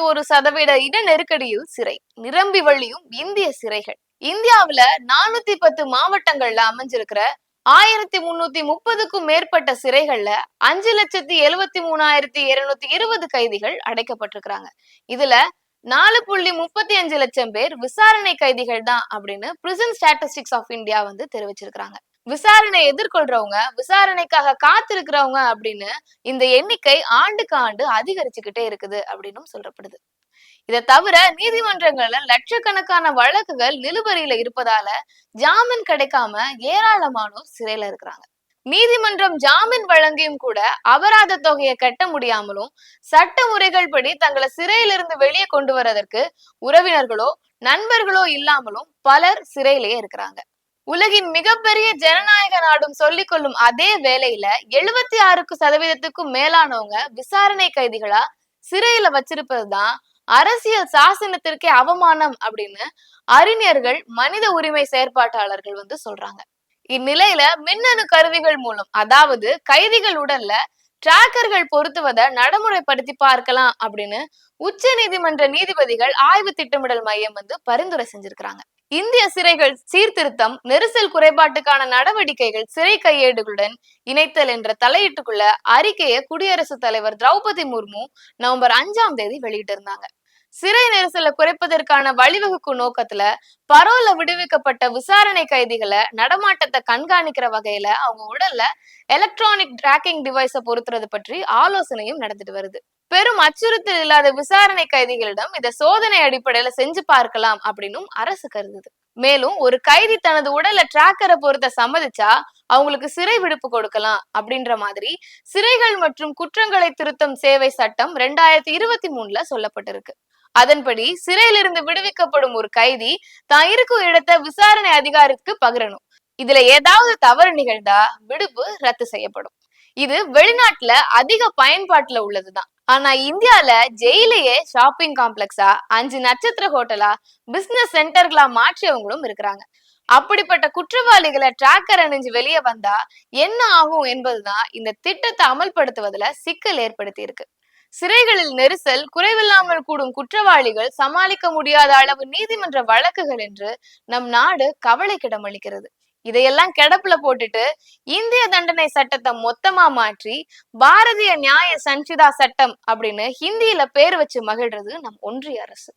41% இட நெருக்கடியில் சிறை, நிரம்பி வழியும் இந்திய சிறைகள். இந்தியாவுல 410 மாவட்டங்கள்ல அமைஞ்சிருக்கிற 1330க்கும் மேற்பட்ட சிறைகள்ல 5,73,220 கைதிகள் அடைக்கப்பட்டிருக்கிறாங்க. இதுல 4,35 லட்சம் பேர் விசாரணை கைதிகள் தான் அப்படின்னு பிரிசன் ஸ்டாட்டிஸ்டிக்ஸ் ஆஃப் இந்தியா வந்து தெரிவிச்சிருக்காங்க. விசாரணை எதிர்கொள்றவங்க, விசாரணைக்காக காத்திருக்கிறவங்க அப்படின்னு இந்த எண்ணிக்கை ஆண்டுக்கு ஆண்டு அதிகரிச்சுக்கிட்டே இருக்குது அப்படின்னு சொல்லப்படுது. இதை தவிர நீதிமன்றங்கள்ல லட்சக்கணக்கான வழக்குகள் நிலுவையில இருப்பதால ஜாமீன் கிடைக்காம ஏராளமானோர் சிறையில இருக்கிறாங்க. நீதிமன்றம் ஜாமீன் வழங்கியும் கூட அபராத தொகையை கட்ட முடியாமலும் சட்ட முறைகள் படி தங்களை சிறையிலிருந்து வெளியே கொண்டு வரதற்கு உறவினர்களோ நண்பர்களோ இல்லாமலும் பலர் சிறையிலேயே இருக்கிறாங்க. உலகின் மிகப்பெரிய ஜனநாயக நாடும் சொல்லிக் கொள்ளும் அதே வேளையில 76% மேலானவங்க விசாரணை கைதிகளா சிறையில வச்சிருப்பதுதான் அரசியல் சாசனத்திற்கே அவமானம் அப்படின்னு அறிஞர்கள், மனித உரிமை செயற்பாட்டாளர்கள் வந்து சொல்றாங்க. இந்நிலையில மின்னணு கருவிகள் மூலம், அதாவது கைதிகள் உடல்ல டிராக்கர்கள் பொருத்துவதை நடைமுறைப்படுத்தி பார்க்கலாம் அப்படின்னு உச்ச நீதிமன்ற நீதிபதிகள் ஆய்வு திட்டமிடல் மையம் வந்து பரிந்துரை செஞ்சிருக்கிறாங்க. இந்திய சிறைகள் சீர்திருத்தம், நெரிசல் குறைபாட்டுக்கான நடவடிக்கைகள், சிறை கையேடுகளுடன் இணைத்தல் என்ற தலையீட்டுக்குள்ள அறிக்கையை குடியரசுத் தலைவர் திரௌபதி முர்மு நவம்பர் 5ஆம் தேதி வெளியிட்டிருந்தாங்க. சிறை நெரிசலை குறைப்பதற்கான வழிவகுக்கும் நோக்கத்துல பரோல்ல விடுவிக்கப்பட்ட விசாரணை கைதிகளை நடமாட்டத்தை கண்காணிக்கிற வகையில அவங்க உடல்ல எலக்ட்ரானிக் டிராக்கிங் டிவைஸை பொருத்துறது பற்றி ஆலோசனையும் நடந்துட்டு வருது. பெரும் அச்சுறுத்தல் இல்லாத விசாரணை கைதிகளிடம் இதை சோதனை அடிப்படையில செஞ்சு பார்க்கலாம் அப்படின்னும் அரசு கருதுது. மேலும் ஒரு கைதி தனது உடல்ல டிராக்கரை பொருத்த சம்மதிச்சா அவங்களுக்கு சிறை விடுப்பு கொடுக்கலாம் அப்படின்ற மாதிரி சிறைகள் மற்றும் குற்றங்களை திருத்தும் சேவை சட்டம் 2023ல சொல்லப்பட்டிருக்கு. அதன்படி சிறையிலிருந்து விடுவிக்கப்படும் ஒரு கைதி தான் இருக்கும் இடத்தை விசாரணை அதிகாரிக்கு பகிரணும். இதுல ஏதாவது தவறு நிகழ்ந்தா விடுப்பு ரத்து செய்யப்படும். இது வெளிநாட்டுல அதிக பயன்பாட்டுல உள்ளதுதான். ஆனா இந்தியால ஜெயிலையே ஷாப்பிங் காம்ப்ளெக்ஸா, 5 நட்சத்திர ஹோட்டலா, பிசினஸ் சென்டர்களா மாற்றியவங்களும் இருக்கிறாங்க. அப்படிப்பட்ட குற்றவாளிகளை டிராக்கர் அணிஞ்சு வெளியே வந்தா என்ன ஆகும் என்பதுதான் இந்த திட்டத்தை அமல்படுத்துவதில் சிக்கல் ஏற்படுத்தி இருக்கு. சிறைகளில் நெரிசல், குறைவில்லாமல் கூடும் குற்றவாளிகள், சமாளிக்க முடியாத அளவு நீதிமன்ற வழக்குகள் என்று நம் நாடு கவலைக்கிடம் அளிக்கிறது. இதையெல்லாம் கிடப்புல போட்டுட்டு இந்திய தண்டனை சட்டத்தை மொத்தமா மாற்றி பாரதிய நியாய சஞ்சிதா சட்டம் அப்படின்னு ஹிந்தியில பேர் வச்சு மகிழ்றது நம் ஒன்றிய அரசு.